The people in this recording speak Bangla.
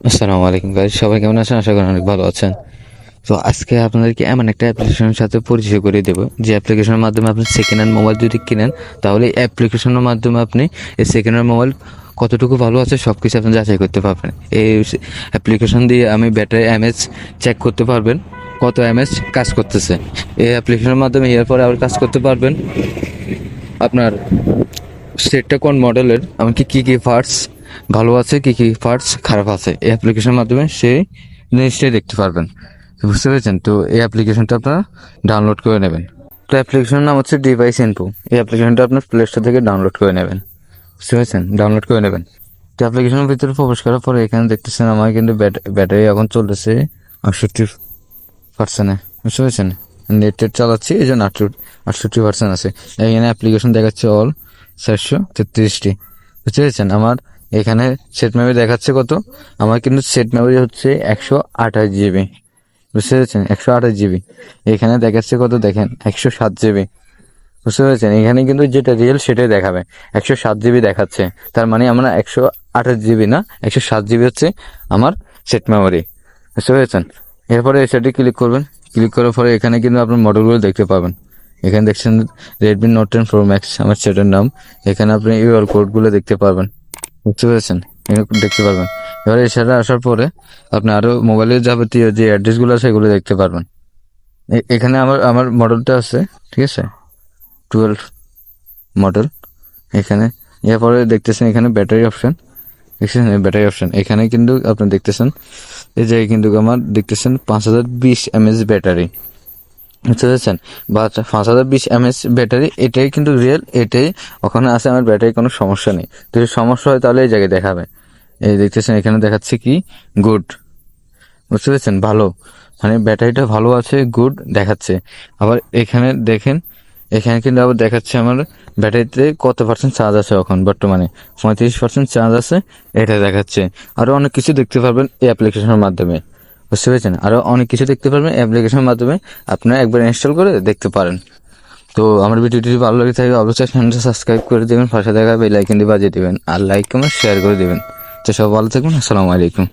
আসসালামু আলাইকুম গাইস, সবাই কেমন আছেন? আশা করি অনেক ভালো আছেন। তো আজকে আপনাদেরকে এমন একটা অ্যাপ্লিকেশনের সাথে পরিচয় করে দেবো, যে অ্যাপ্লিকেশনের মাধ্যমে আপনি সেকেন্ড হ্যান্ড মোবাইল যদি কিনেন, তাহলে এই অ্যাপ্লিকেশনের মাধ্যমে আপনি এই সেকেন্ড হ্যান্ড মোবাইল কতটুকু ভালো আছে সব কিছু আপনি যাচাই করতে পারবেন। এই অ্যাপ্লিকেশন দিয়ে আমি ব্যাটারি এমএএইচ চেক করতে পারবেন, কত এমএএইচ কাজ করতেছে। এই অ্যাপ্লিকেশনের মাধ্যমে এরপরে আবার কাজ করতে পারবেন আপনার সেটটা কোন মডেলের, এমনকি কী কী পার্টস ভালো আছে, কী কী পার্টস খারাপ আছে, এই অ্যাপ্লিকেশনের মাধ্যমে সেই জিনিসটাই দেখতে পারবেন। তো বুঝতে পেরেছেন? তো এই অ্যাপ্লিকেশনটা আপনারা ডাউনলোড করে নেবেন। তো অ্যাপ্লিকেশনের নাম হচ্ছে ডিভাইস ইনফো। এই অ্যাপ্লিকেশনটা আপনার প্লে স্টোর থেকে ডাউনলোড করে নেবেন। বুঝতে পেরেছেন? ডাউনলোড করে নেবেন। তো অ্যাপ্লিকেশনের ভিতরে প্রবেশ করার পরে এখানে দেখতেছেন আমার কিন্তু ব্যাটারি এখন চলতেছে 68%। বুঝতে পেরেছেন? নেট চালাচ্ছি, এই জন্য 68% আছে। এখানে অ্যাপ্লিকেশন দেখাচ্ছে অল 433টি। বুঝতে পেরেছেন? আমার এখানে সেট মেমোরি দেখাচ্ছে কত, আমার কিন্তু সেট মেমোরি হচ্ছে 128 জিবি। বুঝতে পেরেছেন? 128 জিবি। এখানে দেখাচ্ছে কত দেখেন, 107 জিবি। বুঝতে পেরেছেন? এখানে কিন্তু যেটা রিয়েল সেটাই দেখাবে, 107 জিবি দেখাচ্ছে। তার মানে আমরা 128 জিবি না, 107 জিবি হচ্ছে আমার সেট মেমোরি। বুঝতে পেরেছেন? এরপরে সেটি ক্লিক করবেন। ক্লিক করার পরে এখানে কিন্তু আপনার মডেলগুলো দেখতে পাবেন। এখানে দেখছেন রেডমি নোট 10 প্রো ম্যাক্স আমার সেটের নাম। এখানে আপনি ইউআর কোডগুলো দেখতে পারবেন। বুঝতে পেরেছেন? এরকম দেখতে পারবেন। এবারে সেটা আসার পরে আপনি আরো মোবাইলের যাবতীয় যে অ্যাড্রেসগুলো আছে এগুলো দেখতে পারবেন। এখানে আমার আমার মডেলটা আছে, ঠিক আছে, 12 মডেল। এখানে এরপরে দেখতেছেন এখানে ব্যাটারি অপশন, দেখছেন ব্যাটারি অপশন। এখানে কিন্তু আপনি দেখতেছেন এই যে কিন্তু আমার দেখতেছেন 5020 mAh ব্যাটারি। বুঝতে পেরেছেন? বা 5020 mAh ব্যাটারি, এটাই কিন্তু রিয়েল, এটাই ওখানে আছে। আমার ব্যাটারি কোনো সমস্যা নেই। তো যদি সমস্যা হয় তাহলে এই জায়গায় দেখাবে। এই দেখতেছেন এখানে দেখাচ্ছে কি গুড। বুঝতে পেরেছেন? ভালো, মানে ব্যাটারিটা ভালো আছে, গুড দেখাচ্ছে। আবার এখানে দেখেন, এখানে কিন্তু আবার দেখাচ্ছে আমার ব্যাটারিতে কত পার্সেন্ট চার্জ আছে। এখন বর্তমানে 35% চার্জ আছে, এটা দেখাচ্ছে। আরও অনেক কিছু দেখতে পারবেন এই অ্যাপ্লিকেশনের মাধ্যমে। বুঝতে পেরেছেন? আরও অনেক কিছু দেখতে পারবেন অ্যাপ্লিকেশনের মাধ্যমে, আপনারা একবার ইনস্টল করে দেখতে পারেন। তো আমার ভিডিওটি ভালো লাগে থাকে অবশ্যই চ্যানেলটা সাবস্ক্রাইব করে দেবেন, পাশে থাকা বেল আইকনটি বাজিয়ে দেবেন, আর লাইক কমেন্ট শেয়ার করে দেবেন। তো সব ভালো থাকবেন। আসসালামু আলাইকুম।